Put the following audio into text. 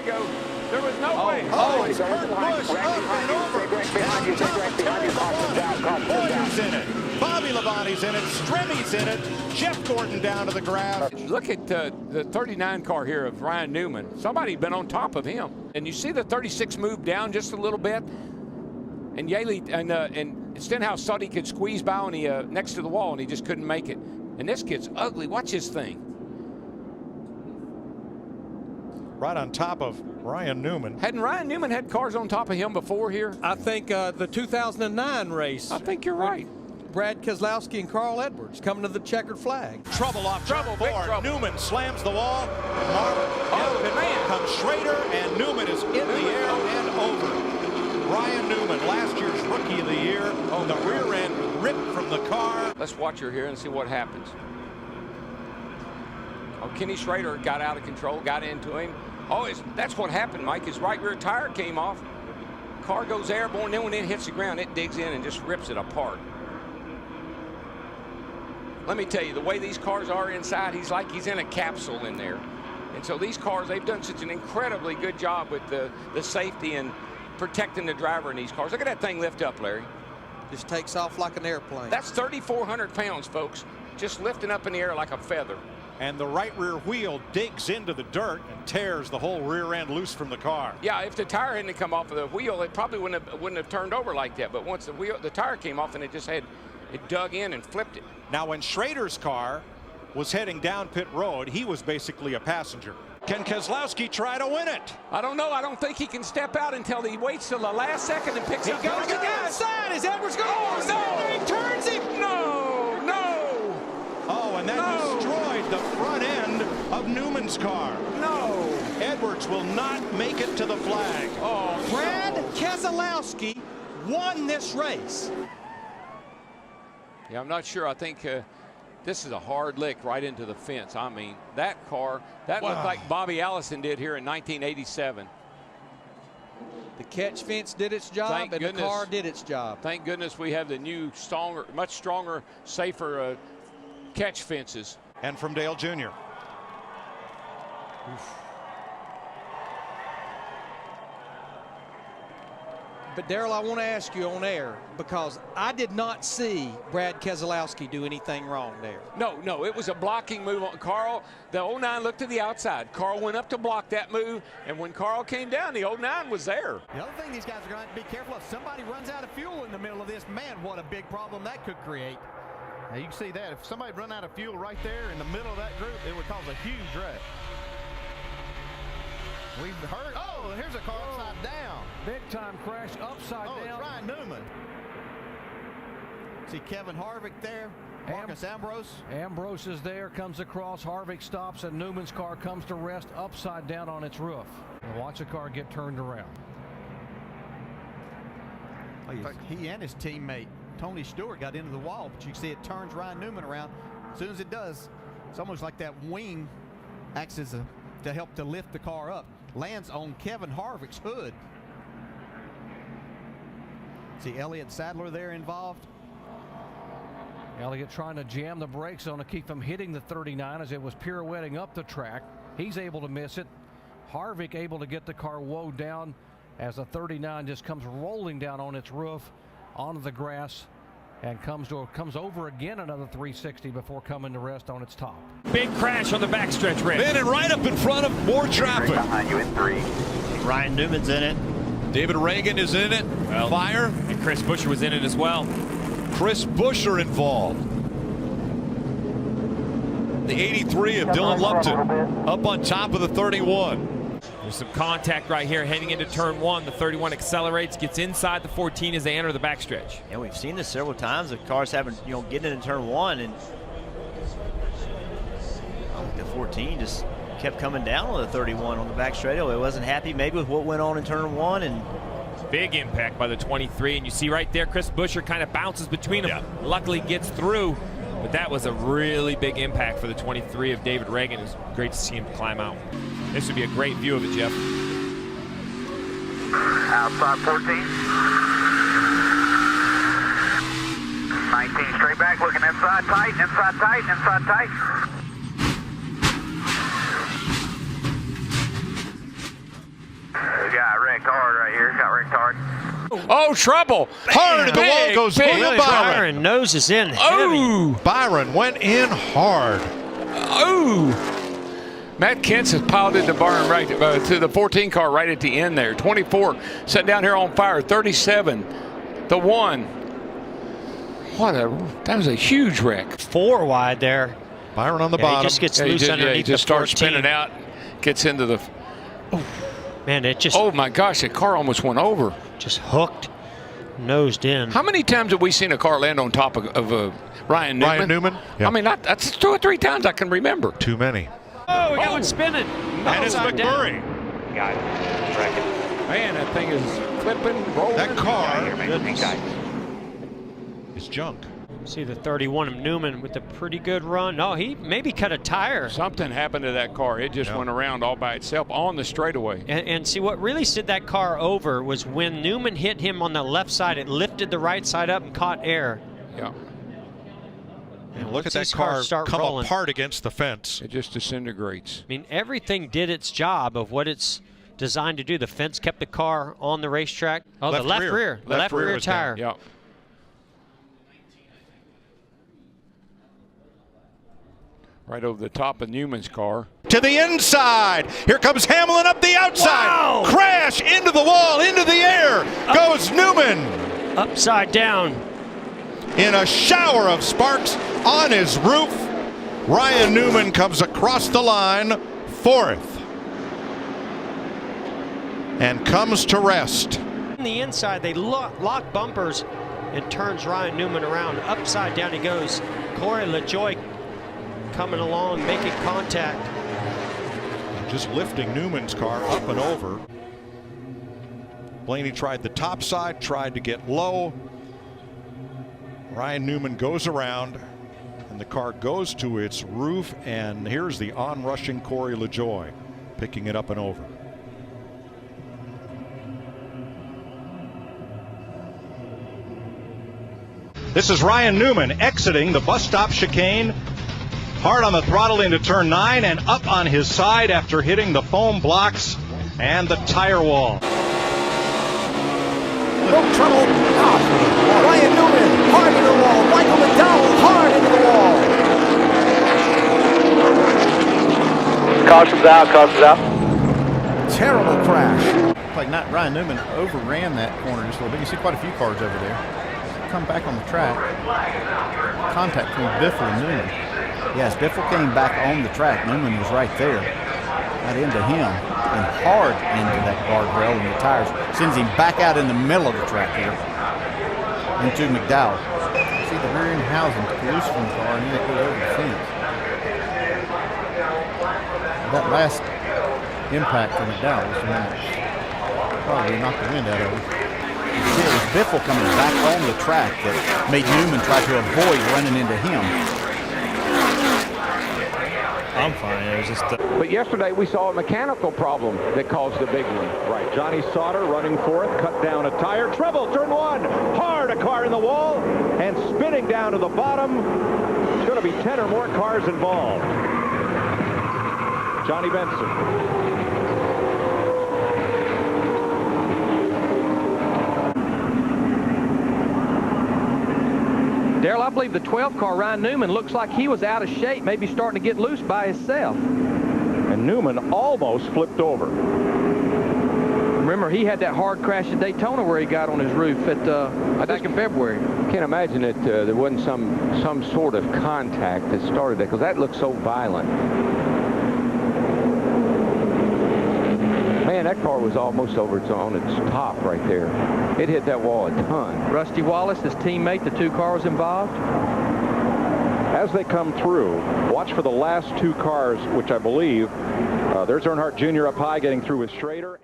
go. There was no way. Oh, he's Kurt Busch up and over. Boyer's in it. Bobby Labonte's in it. Stremmy's in it. Jeff Gordon down to the ground. Look at the 39 car here of Ryan Newman. Somebody been on top of him. And you see the 36 move down just a little bit. And Yaley and Stenhouse thought he could squeeze by on the next to the wall, and he just couldn't make it. And this kid's ugly. Watch his thing. Right on top of Ryan Newman. Hadn't Ryan Newman had cars on top of him before here? I think the 2009 race. I think you're right. Brad Keselowski and Carl Edwards coming to the checkered flag. Trouble off Trouble, big trouble. Newman slams the wall. Man. Comes Schrader, and Newman is in the air and over. Ryan Newman, last year's Rookie of the Year. The rear end ripped from the car. Let's watch her here and see what happens. Oh, Kenny Schrader got out of control, got into him. Oh, that's what happened, Mike. His right rear tire came off. Car goes airborne, then when it hits the ground, it digs in and just rips it apart. Let me tell you, the way these cars are inside, he's like he's in a capsule in there. And so these cars, they've done such an incredibly good job with the safety and protecting the driver in these cars. Look at that thing lift up, Larry. Just takes off like an airplane. That's 3,400 pounds, folks, just lifting up in the air like a feather. And the right rear wheel digs into the dirt and tears the whole rear end loose from the car. Yeah, if the tire hadn't come off of the wheel, it probably wouldn't have turned over like that. But once the tire came off, and it dug in and flipped it. Now, when Schrader's car was heading down pit road, he was basically a passenger. Can Keselowski try to win it? I don't know. I don't think he can step out until he waits till the last second and picks up. He goes to the outside. Is Edwards going? Oh, no! He turns him. No! Oh, and that destroyed the front end of Newman's car. No! Edwards will not make it to the flag. Oh, Brad Keselowski won this race. Yeah, I'm not sure. I think this is a hard lick right into the fence. I mean, that car, that looked like Bobby Allison did here in 1987. The catch fence did its job, and the car did its job. Thank goodness we have the new, much stronger, safer catch fences. And from Dale Jr. But Darrell, I want to ask you on air, because I did not see Brad Keselowski do anything wrong there. No, it was a blocking move on Carl. The 09 looked to the outside. Carl went up to block that move, and when Carl came down, the 09 was there. The other thing these guys are going to have to be careful of, somebody runs out of fuel in the middle of this, man, what a big problem that could create. Now you can see that. If somebody run out of fuel right there in the middle of that group, it would cause a huge wreck. We've heard, oh, here's a car upside down. Big time crash upside down. It's Ryan Newman. See Kevin Harvick there. Marcus Ambrose. Ambrose is there, comes across. Harvick stops, and Newman's car comes to rest upside down on its roof. And watch the car get turned around. He and his teammate Tony Stewart got into the wall, but you can see it turns Ryan Newman around. As soon as it does, it's almost like that wing acts as to help to lift the car up. Lands on Kevin Harvick's hood. See Elliott Sadler there involved. Elliott trying to jam the brakes on to keep from hitting the 39 as it was pirouetting up the track. He's able to miss it. Harvick able to get the car woed down as the 39 just comes rolling down on its roof onto the grass and comes over again another 360 before coming to rest on its top. Big crash on the backstretch, Rick. Man, and right up in front of more traffic. Behind you in 3. Ryan Newman's in it. David Reagan is in it. Well, Fire. And Chris Buescher was in it as well. Chris Buescher involved. The 83 of Dylan Lupton up on top of the 31. There's some contact right here heading into turn 1. The 31 accelerates, gets inside the 14 as they enter the backstretch. And we've seen this several times. The cars having, getting into turn 1, and the 14 just kept coming down on the 31 on the back straightaway. It wasn't happy maybe with what went on in turn 1, and big impact by the 23, and you see right there Chris Buescher kind of bounces between them. Yeah. Luckily gets through, but that was a really big impact for the 23 of David Reagan. It was great to see him climb out. This would be a great view of it, Jeff. Outside 14. 19 straight back, looking inside tight, inside tight, inside tight. Accelerate hard. Oh, trouble. Hard to the wall goes William Byron. Nose is in. Oh. Byron went in hard. Oh. Matt Kent's has piled in the barn right to the 14 car right at the end there. 24 set down here on fire. 37. The 1. That was a huge wreck. 4 wide there. Byron on the bottom. He just gets loose underneath he just the starts 14. spinning out, gets into the. Man, it just. Oh my gosh, the car almost went over. Just hooked, nosed in. How many times have we seen a car land on top of Ryan Newman? Ryan Newman? Yeah. I mean, that's 2 or 3 times I can remember. Too many. Oh, we got one spinning. And it's McMurray. Got it. Track it. Man, that thing is flipping, rolling. That car Goodness. is junk. See the 31 of Newman with a pretty good run. No, he maybe cut a tire. Something happened to that car. It just went around all by itself on the straightaway. And see, what really slid that car over was when Newman hit him on the left side, it lifted the right side up and caught air. Yeah. And look at that car come apart against the fence. It just disintegrates. I mean, everything did its job of what it's designed to do. The fence kept the car on the racetrack. Oh, the left rear. Left rear tire. Yeah. Right over the top of Newman's car. To the inside. Here comes Hamlin up the outside. Wow. Crash into the wall, into the air. Goes Newman. Upside down. In a shower of sparks on his roof. Ryan Newman comes across the line, 4th. And comes to rest. On the inside, they lock bumpers and turns Ryan Newman around. Upside down he goes. Corey LaJoie coming along, making contact. Just lifting Newman's car up and over. Blaney tried the top side, tried to get low. Ryan Newman goes around, and the car goes to its roof, and here's the onrushing Corey LaJoie picking it up and over. This is Ryan Newman exiting the bus stop chicane. Hard on the throttle into turn 9 and up on his side after hitting the foam blocks and the tire wall. No trouble. Ryan Newman hard into the wall. Michael McDowell hard into the wall. Caution's out, caution's out. Terrible crash. Like Ryan Newman overran that corner just a little bit. You see quite a few cars over there. Come back on the track. Contact between Biffle and Newman. Yes, Biffle came back on the track. Newman was right there. Got into him and hard into that guardrail and the tires. Sends him back out in the middle of the track here into McDowell. See the rear end housing loose from the car and then it goes over the fence. That last impact from McDowell was the one that probably knocked the wind out of him. It was Biffle coming back on the track that made Newman try to avoid running into him. I'm fine. It was just. But yesterday we saw a mechanical problem that caused the big one. Right, Johnny Sauter running forth, cut down a tire, treble, turn 1, hard, a car in the wall, and spinning down to the bottom. It's going to be 10 or more cars involved. Johnny Benson. Darrell, I believe the 12 car, Ryan Newman, looks like he was out of shape, maybe starting to get loose by himself. And Newman almost flipped over. Remember, he had that hard crash at Daytona where he got on his roof back in February. I can't imagine that there wasn't some sort of contact that started that, because that looked so violent. Man, that car was almost over on its top right there. It hit that wall a ton. Rusty Wallace, his teammate, the 2 cars involved. As they come through, watch for the last 2 cars, which I believe, there's Earnhardt Jr. up high getting through with Schrader.